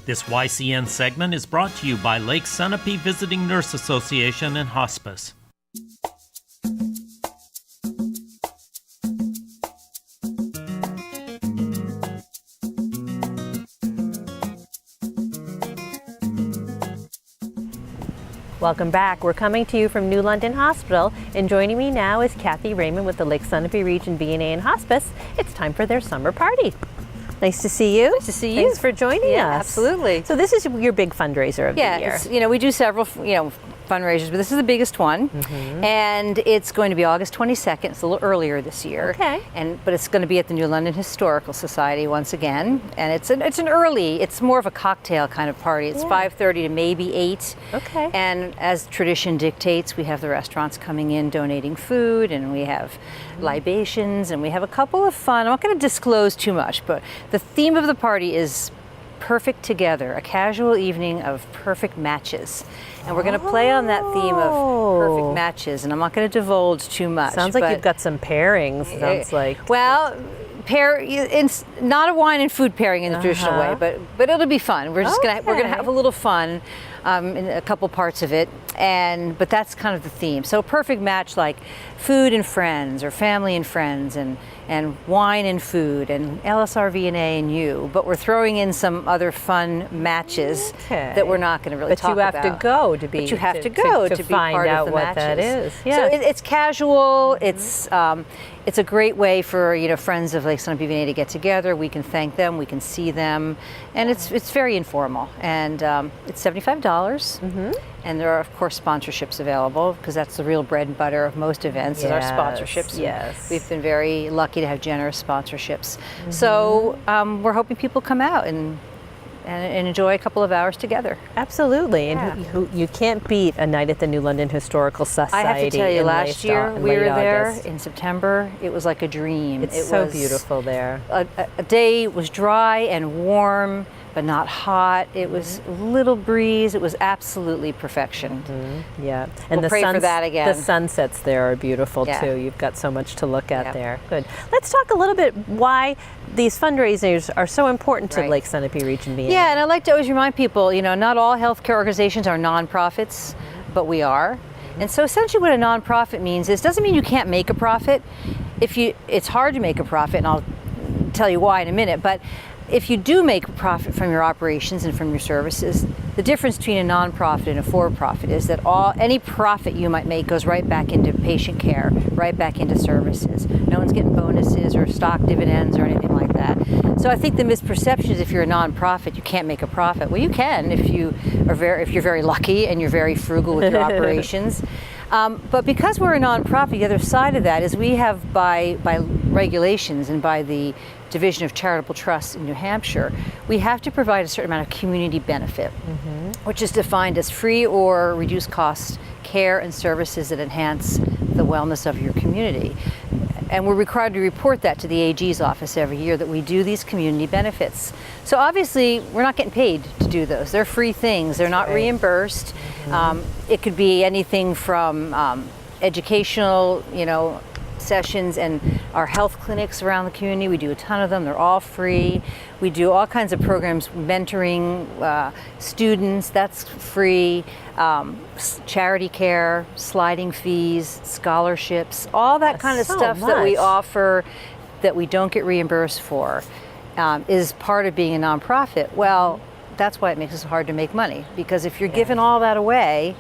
This YCN segment is brought to you by Lake Sunapee Visiting Nurse Association and Hospice. Welcome back. We're coming to you from New London Hospital, and joining me now is Catherine Raymond with the Lake Sunapee Region VNA and Hospice. It's time for their summer party. Nice to see you. Nice to see you. Thanks for joining us. Absolutely. So this is your big fundraiser of the year. Yeah, we do several, fundraisers, but this is the biggest one, and it's going to be August 22nd. It's a little earlier this year. Okay. But it's going to be at the New London Historical Society once again, and it's more of a cocktail kind of party. It's 5:30 to maybe 8. Okay. And as tradition dictates, we have the restaurants coming in donating food, and we have libations, and we have a couple of fun. I'm not going to disclose too much, but the theme of the party is perfect together, a casual evening of perfect matches. And we're going to play on that theme of perfect matches, and I'm not going to divulge too much. Sounds like you've got some pairings, sounds like. Well, it's not a wine and food pairing in the traditional way, but it'll be fun. We're just we're gonna have a little fun in a couple parts of it, but that's kind of the theme. So perfect match, like food and friends, or family and friends, and wine and food, and LSR, VNA, and you. But we're throwing in some other fun matches that we're not going to really talk about. But you have to go to be. But you have to go to be find part out of the what matches. that is. Yeah. So it's casual. It's a great way for friends of Lake Sunapee VNA to get together. We can thank them, we can see them, and it's very informal. And it's $75. And there are, of course, sponsorships available, because that's the real bread and butter of most events, is our sponsorships. Yes. We've been very lucky to have generous sponsorships. So we're hoping people come out and enjoy a couple of hours together. Absolutely. And you can't beat a night at the New London Historical Society. I have to tell you, last year we were there August. in September. It was like a dream. It was beautiful there. A day was dry and warm, but not hot. It was a little breeze. It was absolutely perfection. Yeah. And we'll pray for that again. The sunsets there are beautiful too. You've got so much to look at there. Good. Let's talk a little bit why these fundraisers are so important to Lake Sunapee Region VNA. Yeah, and I like to always remind people, not all healthcare organizations are nonprofits, but we are. And so essentially what a nonprofit means is, doesn't mean you can't make a profit. It's hard to make a profit, and I'll tell you why in a minute, but if you do make a profit from your operations and from your services, the difference between a nonprofit and a for-profit is that any profit you might make goes right back into patient care, right back into services. No one's getting bonuses or stock dividends or anything like that. So I think the misperception is, if you're a nonprofit, you can't make a profit. Well, you can if you're very lucky and you're very frugal with your operations. But because we're a nonprofit, the other side of that is we have, by regulations and by the Division of Charitable Trusts in New Hampshire, we have to provide a certain amount of community benefit, which is defined as free or reduced cost care and services that enhance the wellness of your community. And we're required to report that to the AG's office every year, that we do these community benefits. So obviously, we're not getting paid to do those. They're free things. They're not reimbursed. It could be anything from educational, sessions, and our health clinics around the community. We do a ton of them. They're all free. We do all kinds of programs, mentoring students, that's free, charity care, sliding fees, scholarships, all that kind of stuff that we offer that we don't get reimbursed for is part of being a nonprofit. Well, that's why it makes it so hard to make money, because if you're giving all that away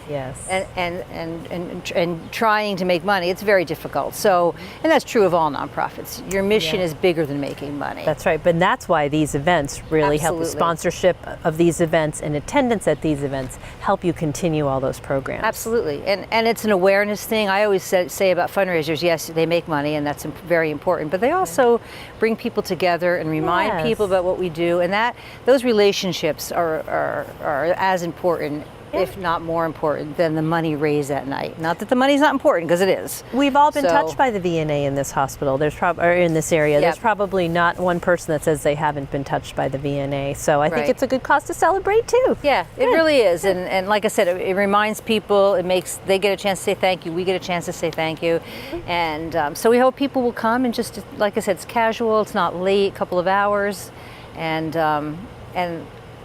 and trying to make money, it's very difficult. So, and that's true of all nonprofits. Your mission is bigger than making money. That's right, but that's why these events really help. The sponsorship of these events and attendance at these events help you continue all those programs. Absolutely, and it's an awareness thing. I always say about fundraisers, yes, they make money, and that's very important, but they also bring people together and remind people about what we do, and those relationships are as important, if not more important, than the money raised that night. Not that the money's not important, because it is. We've all been touched by the VNA in this hospital. Or in this area. There's probably not one person that says they haven't been touched by the VNA. So I think it's a good cause to celebrate too. Yeah, it really is. And like I said, it reminds people. They get a chance to say thank you. We get a chance to say thank you. And so we hope people will come, and just, like I said, it's casual. It's not late. A couple of hours, and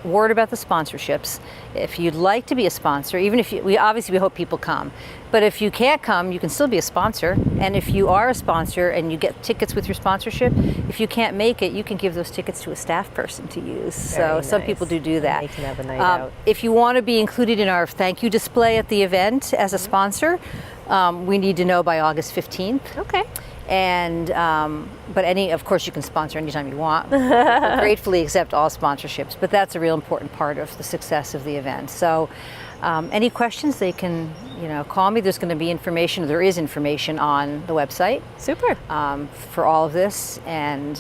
word about the sponsorships. If you'd like to be a sponsor, even if we hope people come, but if you can't come, you can still be a sponsor. And if you are a sponsor and you get tickets with your sponsorship, if you can't make it, you can give those tickets to a staff person to use. Very so some nice. people do that. They can have a night out. If you want to be included in our thank you display at the event as a sponsor, we need to know by August 15th. Okay. And but of course you can sponsor anytime you want. We'll gratefully accept all sponsorships, but that's a real important part of the success of the event. So any questions, they can call me. There's going to be information, there is information on the website. Super. For all of this, and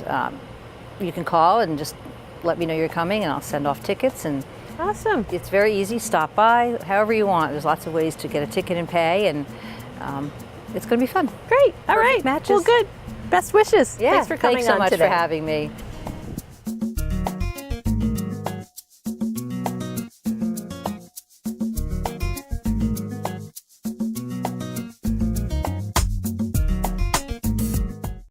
you can call and just let me know you're coming, and I'll send off tickets. And Awesome. it's very easy. Stop by however you want. There's lots of ways to get a ticket and pay, and it's going to be fun. Great. All Perfect right. matches. Well, good. Best wishes. Yeah, Thanks for coming thanks so on much today. for having me.